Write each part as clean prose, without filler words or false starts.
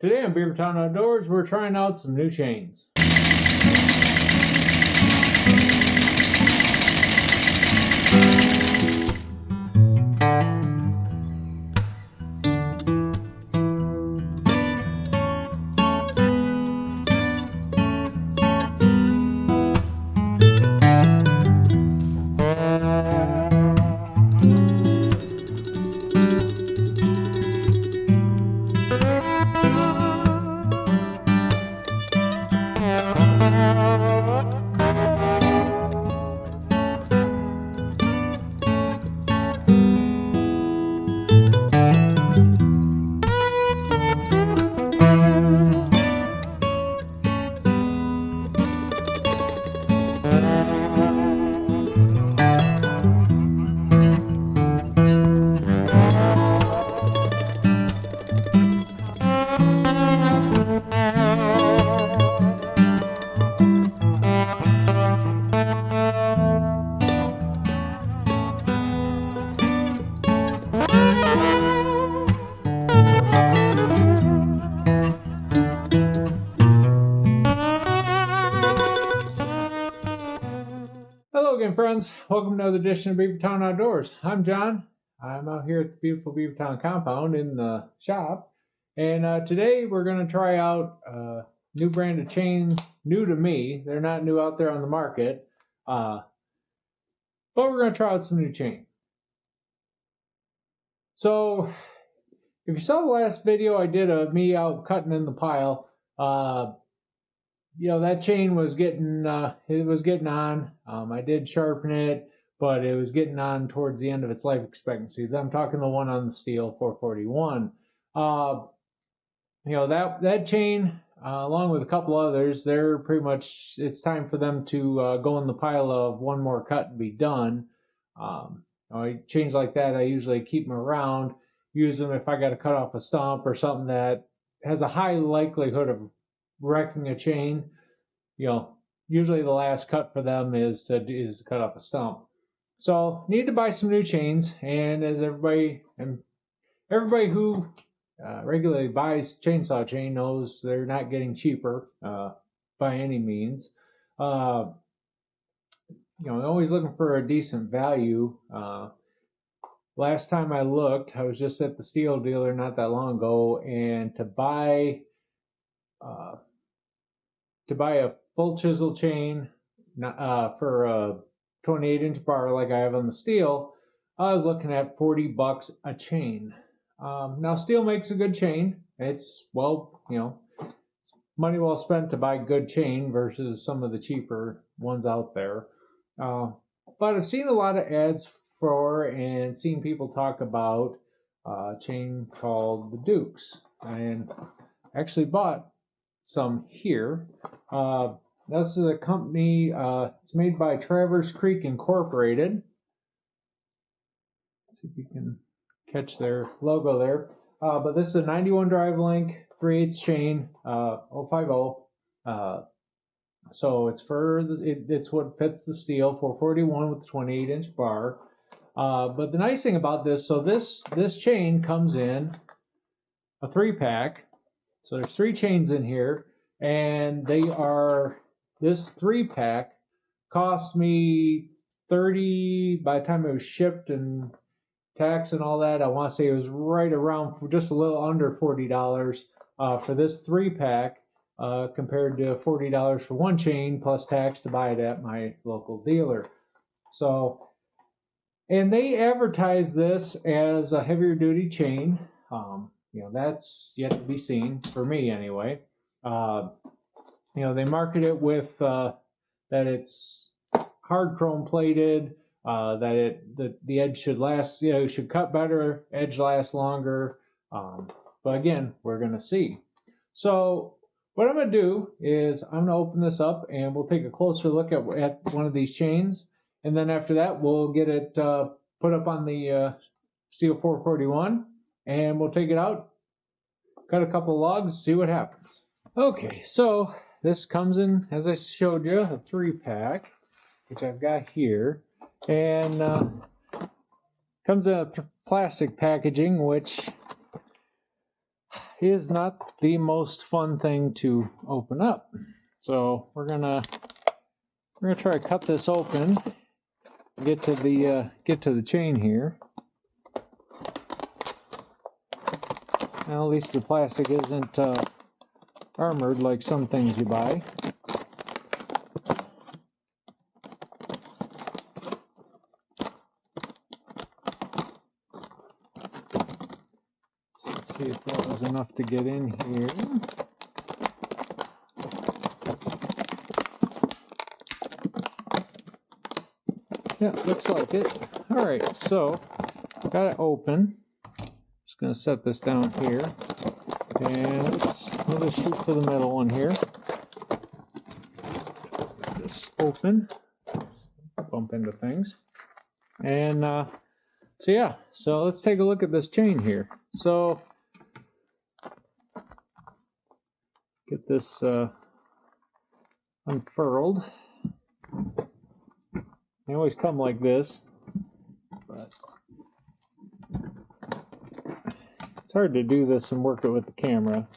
Today on Beavertown Outdoors, we're trying out some new chains. Hello again, friends. Welcome to another edition of Beavertown Outdoors. I'm John. I'm out here at the beautiful Beavertown compound in the shop. And today we're going to try out a new brand of chains, new to me. They're not new out there on the market. But we're going to try out some new chain. So, if you saw the last video I did of me out cutting in the pile, that chain was getting on. I did sharpen it, but it was getting on towards the end of its life expectancy. I'm talking the one on the steel 441. That chain, along with a couple others, they're pretty much, it's time for them to go in the pile of one more cut and be done. Chains like that, I usually keep them around, use them if I got to cut off a stump or something that has a high likelihood of wrecking a chain. Usually the last cut for them is to cut off a stump. So need to buy some new chains, and as everybody who regularly buys chainsaw chain knows, they're not getting cheaper by any means. Always looking for a decent value. Last time I looked, I was just at the steel dealer not that long ago, and to buy a full chisel chain for a 28-inch bar like I have on the steel, I was looking at $40 a chain. Now steel makes a good chain. It's it's money well spent to buy good chain versus some of the cheaper ones out there. But I've seen a lot of ads for and seen people talk about a chain called the Dukes, and actually bought some here. This is a company, it's made by Traverse Creek Incorporated. Let's see if you can catch their logo there. But this is a 91 drive link, 3/8 chain, 050. So it's what fits the steel 441 with the 28-inch bar. But the nice thing about this, so this chain comes in a 3-pack. So there's 3 chains in here, and this 3-pack cost me $30 by the time it was shipped and tax and all that. I want to say it was right around just a little under $40 for this 3-pack, compared to $40 for one chain plus tax to buy it at my local dealer. So, and they advertise this as a heavier duty chain. That's yet to be seen for me anyway. They market it with that it's hard chrome plated, that the edge should last, should cut better, edge lasts longer. But again, we're going to see. So what I'm going to do is I'm going to open this up and we'll take a closer look at one of these chains. And then after that, we'll get it put up on the steel 441, and we'll take it out, cut a couple logs, see what happens. Okay, so this comes in, as I showed you, a 3-pack, which I've got here, and comes in a plastic packaging, which is not the most fun thing to open up. So we're gonna try to cut this open, get to the chain here. Now, at least the plastic isn't armored like some things you buy. So let's see if that was enough to get in here. Yeah, looks like it. All right, so got it open. Just gonna set this down here, and we'll just shoot for the middle one here. Get this open. Bump into things, and so yeah. So let's take a look at this chain here. So get this unfurled. They always come like this, but it's hard to do this and work it with the camera.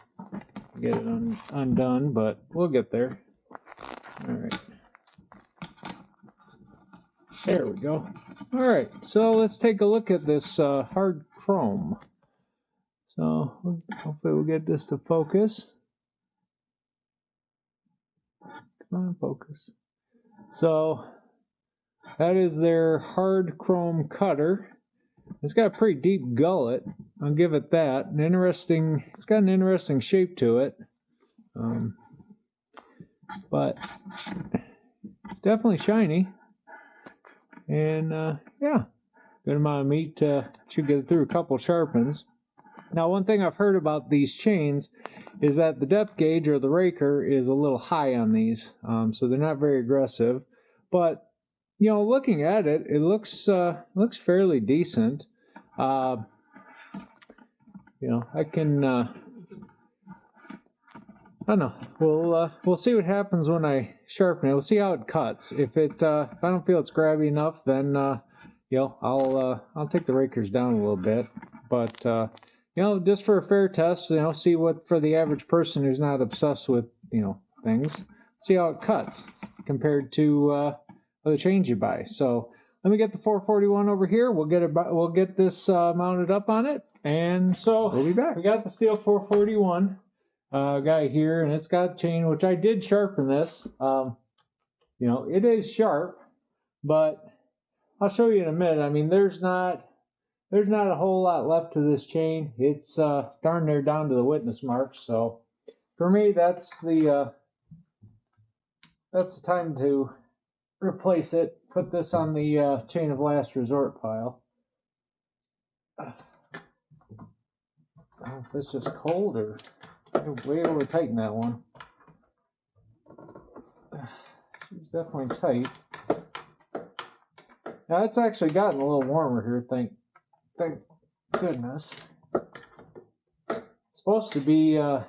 Get it undone, but we'll get there. All right. There we go. All right, so let's take a look at this hard chrome. So hopefully we'll get this to focus. Come on, focus. So that is their hard chrome cutter. It's got a pretty deep gullet. I'll give it that. It's got an interesting shape to it. But definitely shiny. And yeah, good amount of meat. Should get through a couple sharpens. Now, one thing I've heard about these chains is that the depth gauge or the raker is a little high on these, so they're not very aggressive. But you know, looking at it, it looks fairly decent. You know, I can. I don't know. We'll see what happens when I sharpen it. We'll see how it cuts. If I don't feel it's grabby enough, then you know, I'll take the rakers down a little bit. But you know, just for a fair test, you know, see what for the average person who's not obsessed with, you know, things, see how it cuts compared to other chains you buy. So let me get the 441 over here. We'll get this mounted up on it, and so we'll be back. We got the steel 441 guy here, and it's got a chain, which I did sharpen this. You know, it is sharp, but I'll show you in a minute. I mean, there's not a whole lot left to this chain. It's darn near down to the witness marks. So for me, that's the time to replace it. Put this on the chain of last resort pile. I don't know if it's just cold or way over tighten that one. She's definitely tight. Now it's actually gotten a little warmer here. Thank goodness. It's supposed to be. You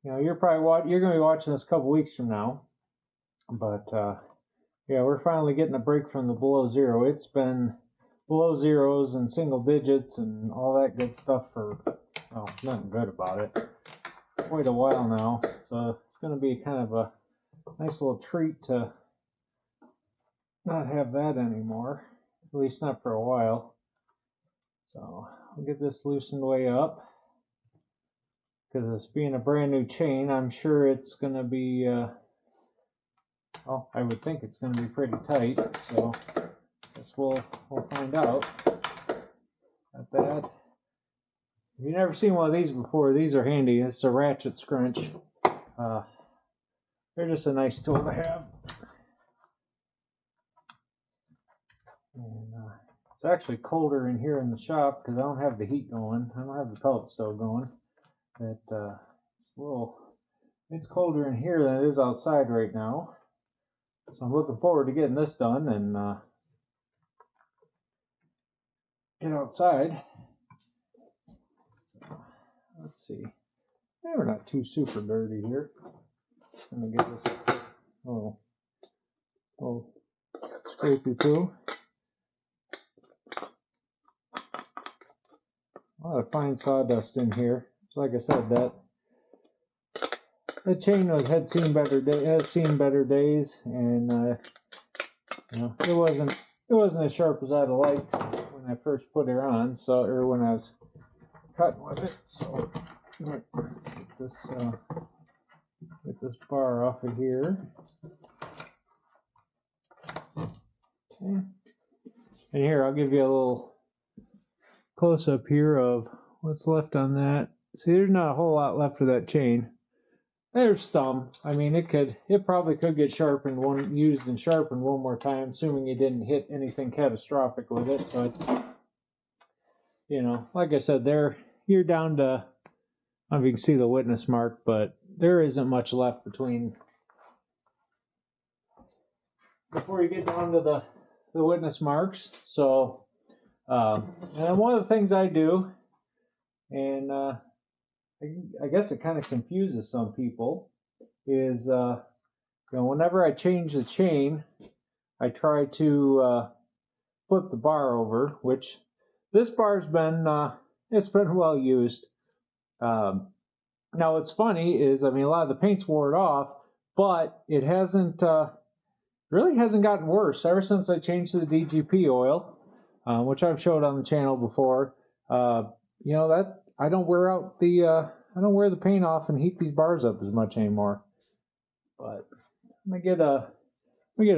know, you're going to be watching this a couple weeks from now, but yeah, we're finally getting a break from the below zero. It's been below zeros and single digits and all that good stuff for, well, nothing good about it, quite a while now. So it's going to be kind of a nice little treat to not have that anymore, at least not for a while. So I'll get this loosened way up, because it's being a brand new chain, I'm sure it's going to be, well, I would think it's going to be pretty tight, so I guess we'll find out. Got that. If you've never seen one of these before, these are handy. It's a ratchet scrunch. They're just a nice tool to have. And it's actually colder in here in the shop because I don't have the heat going. I don't have the pellet stove going. It's colder in here than it is outside right now. So I'm looking forward to getting this done and get outside. So, let's see. Yeah, we're not too super dirty here. Let me get this little scrapey poo. A lot of fine sawdust in here. So like I said, that chain has seen better days, and you know, it wasn't as sharp as I'd have liked when I first put her on. So, or when I was cutting with it. So let's get this bar off of here. Okay. And here, I'll give you a little close up here of what's left on that. See, there's not a whole lot left of that chain. There's some. I mean, it probably could get used and sharpened one more time, assuming you didn't hit anything catastrophic with it. But you know, like I said, you're down to, I don't know if you can see the witness mark, but there isn't much left before you get down to the witness marks. So, and one of the things I do, and I guess it kind of confuses some people, is you know, whenever I change the chain, I try to flip the bar over, which this bar's been it's been well used. Now what's funny is, I mean, a lot of the paint's wore off, but it really hasn't gotten worse ever since I changed to the DGP oil, which I've showed on the channel before. You know, that I don't wear the paint off and heat these bars up as much anymore. But let me get a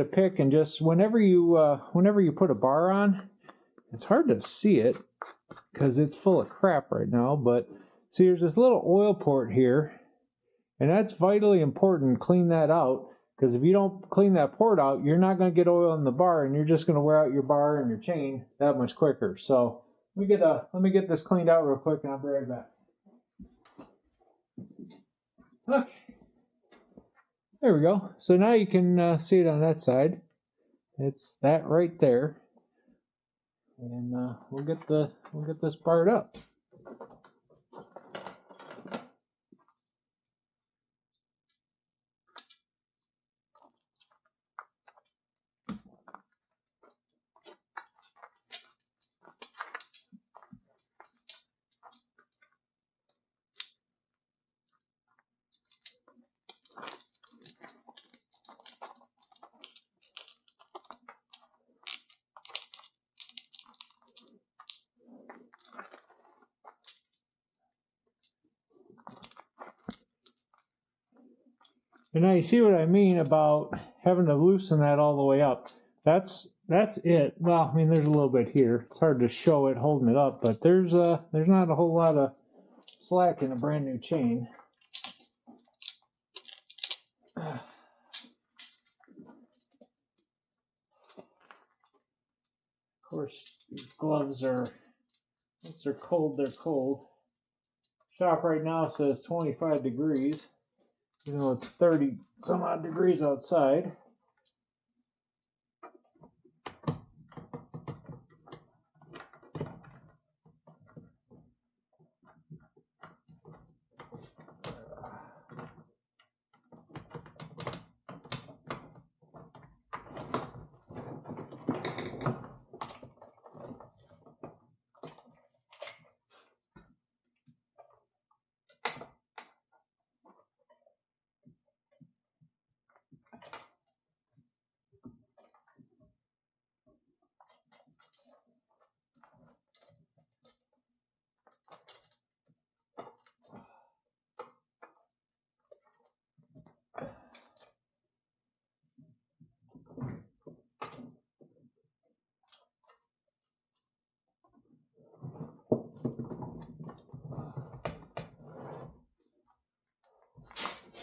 pick, and just whenever you put a bar on, it's hard to see it because it's full of crap right now, but see, there's this little oil port here, and that's vitally important. Clean that out, because if you don't clean that port out, you're not going to get oil in the bar, and you're just going to wear out your bar and your chain that much quicker. So let me get this cleaned out real quick, and I'll be right back. Okay, there we go. So now you can see it on that side. It's that right there, and we'll get this barred up. And now you see what I mean about having to loosen that all the way up. That's it. Well, I mean, there's a little bit here. It's hard to show it holding it up, but there's not a whole lot of slack in a brand new chain. Of course, these gloves are, once they're cold, they're cold. Shop right now says 25 degrees. Even though it's 30 some odd degrees outside.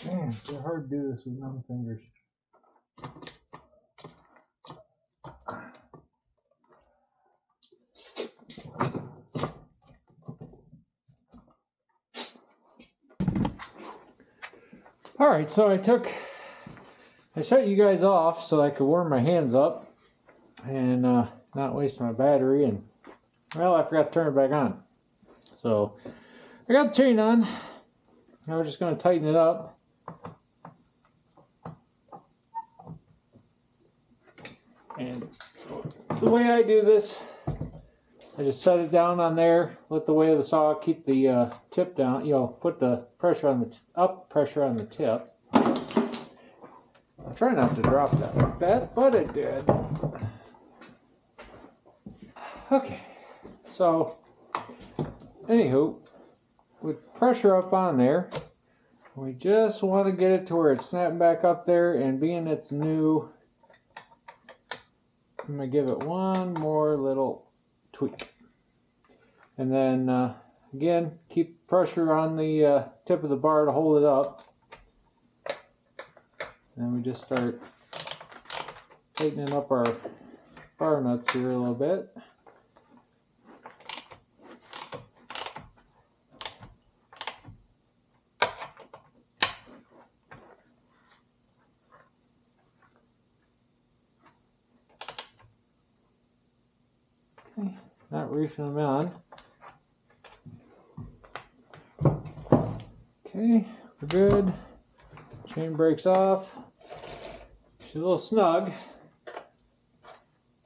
Man, it's hard to do this with numb fingers. All right, so I shut you guys off so I could warm my hands up and not waste my battery, and well, I forgot to turn it back on. So I got the chain on. Now we're just going to tighten it up. And the way I do this, I just set it down on there, let the weight of the saw keep the tip down, put the pressure on the pressure on the tip. I try not to drop that like that, but it did. Okay, so anywho, with pressure up on there, we just want to get it to where it's snapping back up there, and being it's new, I'm going to give it one more little tweak. And then, again, keep pressure on the tip of the bar to hold it up. And we just start tightening up our bar nuts here a little bit. Okay, not reefing them on. Okay, we're good. Chain breaks off. She's a little snug.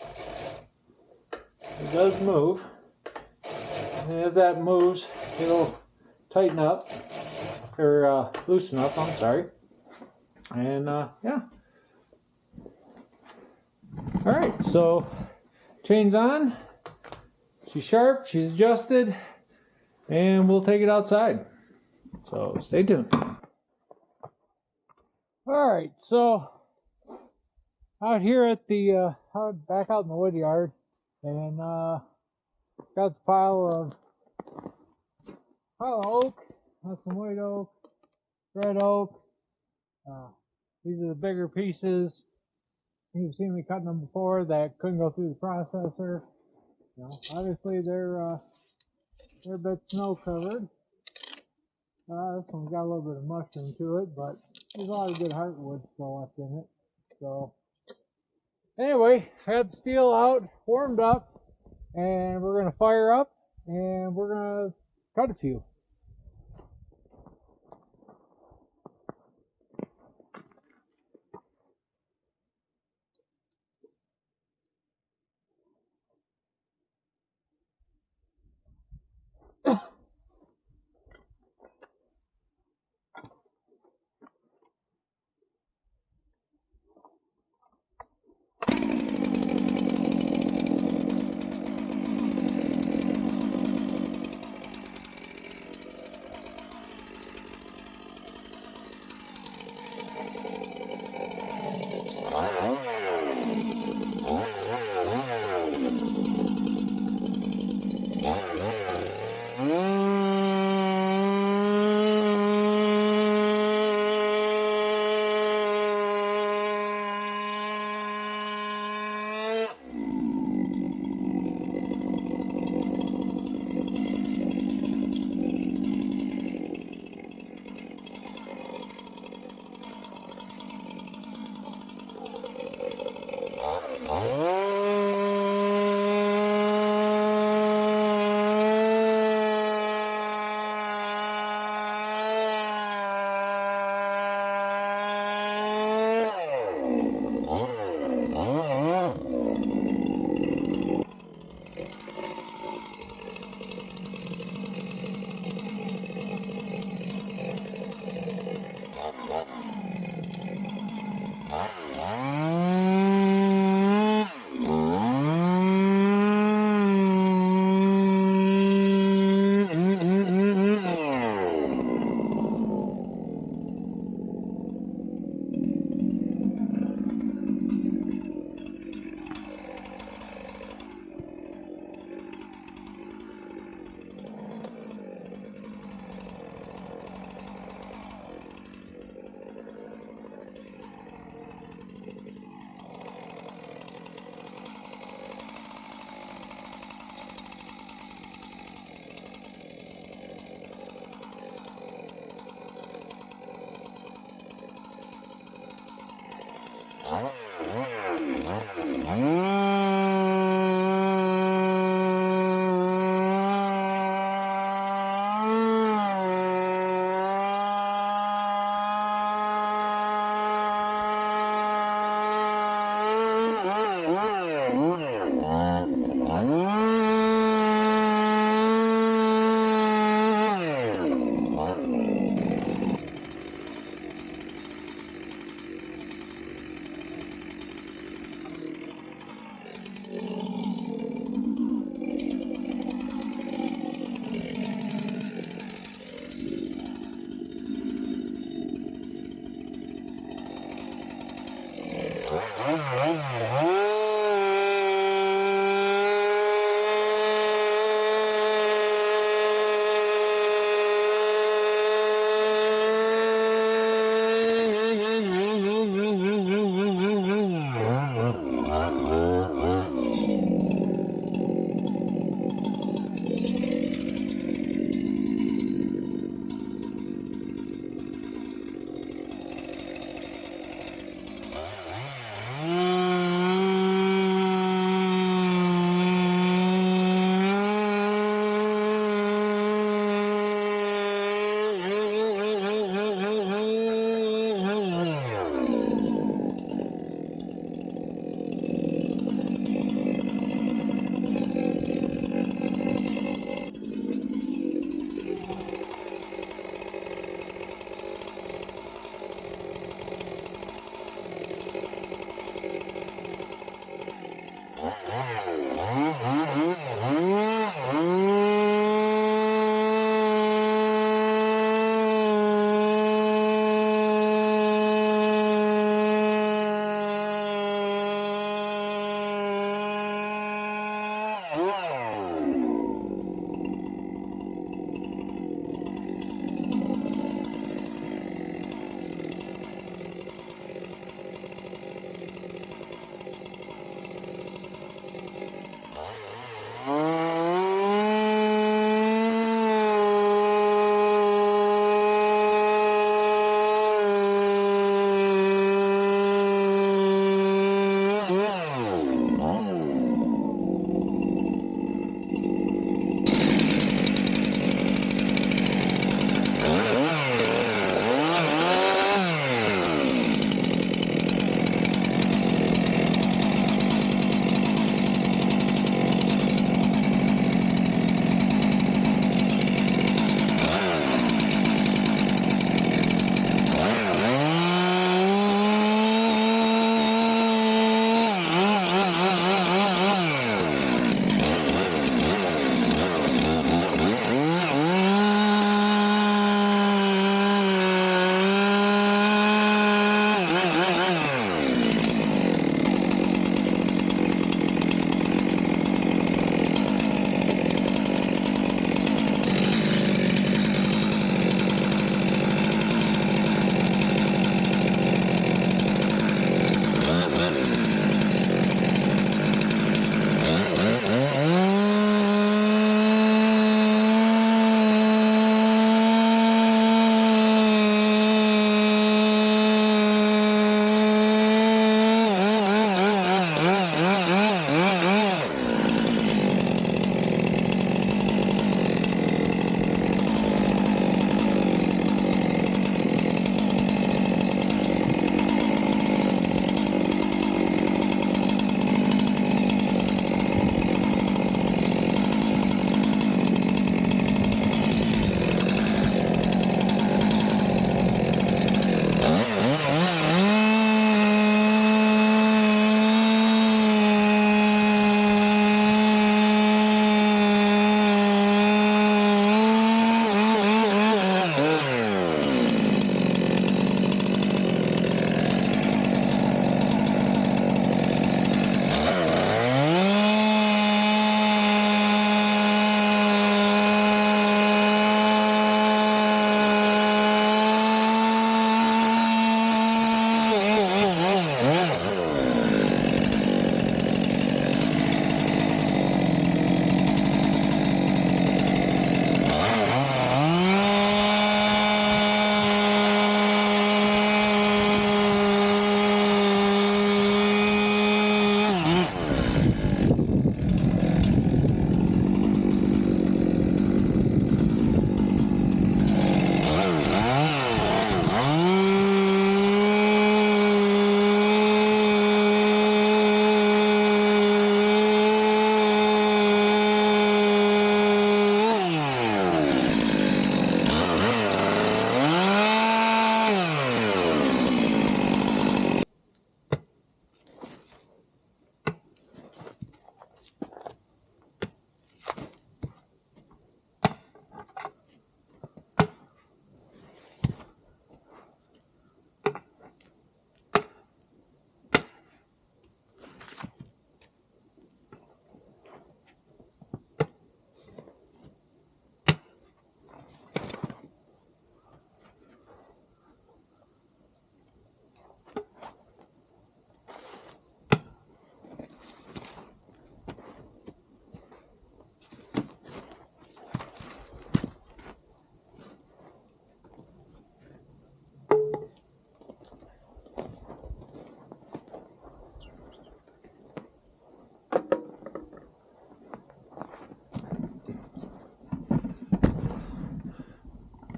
It does move. And as that moves, it'll tighten up, or loosen up, I'm sorry. And yeah. Alright, so chain's on. She's sharp, she's adjusted, and we'll take it outside. So stay tuned. Alright, so out here at the back out in the wood yard, and got the pile of oak, got some white oak, red oak. These are the bigger pieces. You've seen me cutting them before that couldn't go through the processor. Obviously they're a bit snow covered. This one's got a little bit of mushroom to it, but there's a lot of good heartwood still left in it. So anyway, had the steel out, warmed up, and we're going to fire up, and we're going to cut a few.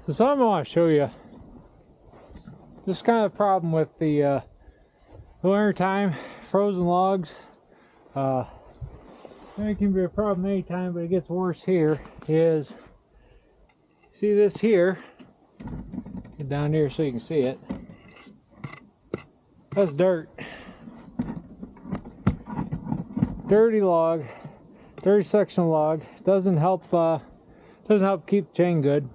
So something I want to show you. This kind of problem with the winter time, frozen logs. It can be a problem anytime, but it gets worse here. Is see this here? Get down here so you can see it. That's dirt. Dirty log, dirty section log. Doesn't help keep the chain good.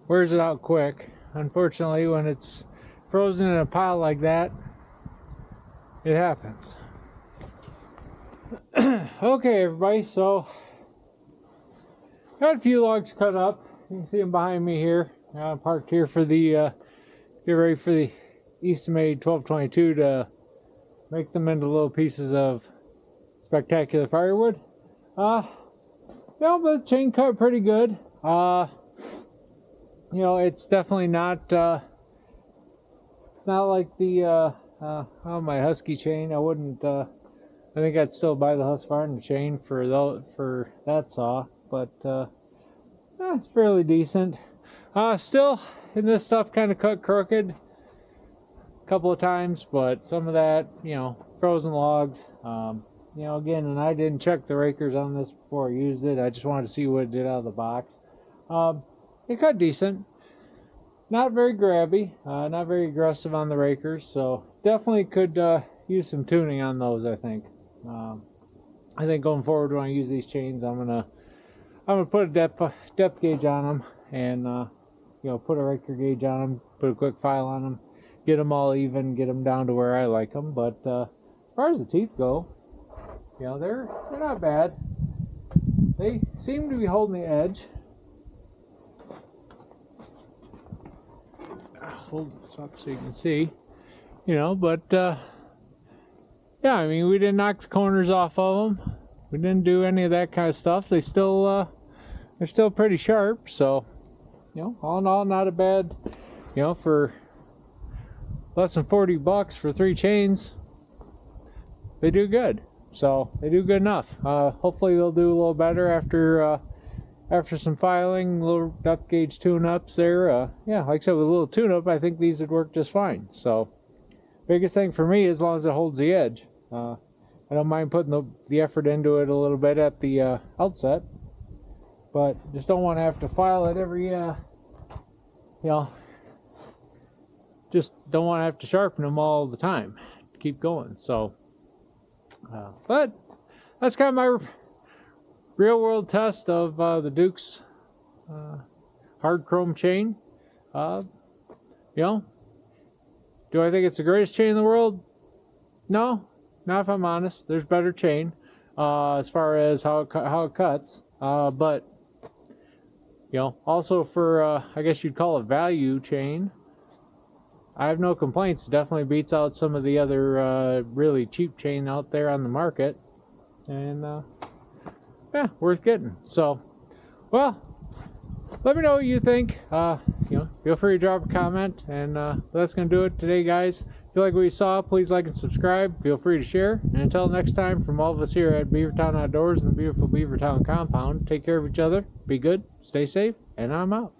Wears it out quick. Unfortunately, when it's frozen in a pile like that, it happens. Okay, everybody, so got a few logs cut up. You can see them behind me here. I'm parked here for the get ready for the Eastimate 1222 to make them into little pieces of spectacular firewood. But the chain cut pretty good. It's definitely not it's not like the my Husky chain. I wouldn't I think I'd still buy the Husqvarna chain for that saw, but it's fairly decent. Still, and this stuff kind of cut crooked a couple of times, but some of that, frozen logs. Again, and I didn't check the rakers on this before I used it. I just wanted to see what it did out of the box. It cut decent. Not very grabby, not very aggressive on the rakers, so definitely could use some tuning on those, I think. I think going forward when I use these chains, I'm gonna put a depth gauge on them, and put a raker gauge on them, put a quick file on them, get them all even, get them down to where I like them. But as far as the teeth go, they're not bad. They seem to be holding the edge. Hold this up so you can see, but yeah, I mean, we didn't knock the corners off of them. We didn't do any of that kind of stuff. They're still pretty sharp. So, all in all, not a bad, for less than $40 for 3 chains. They do good. So they do good enough. Hopefully they'll do a little better after some filing, little depth gauge tune-ups there. Yeah, like I said, with a little tune-up, I think these would work just fine. So, biggest thing for me, as long as it holds the edge. I don't mind putting the effort into it a little bit at the outset, but just don't want to have to file it every, just don't want to have to sharpen them all the time to keep going. So, but that's kind of my real world test of the Duke's hard chrome chain. Do I think it's the greatest chain in the world? No, not if I'm honest. There's better chain as far as how it cuts. But also for I guess you'd call it value chain, I have no complaints. It definitely beats out some of the other really cheap chain out there on the market, and yeah, worth getting. So, well, let me know what you think. Feel free to drop a comment, and that's going to do it today, guys. If you like what you saw, please like and subscribe. Feel free to share. And until next time, from all of us here at Beavertown Outdoors and the beautiful Beavertown compound, take care of each other, be good, stay safe, and I'm out.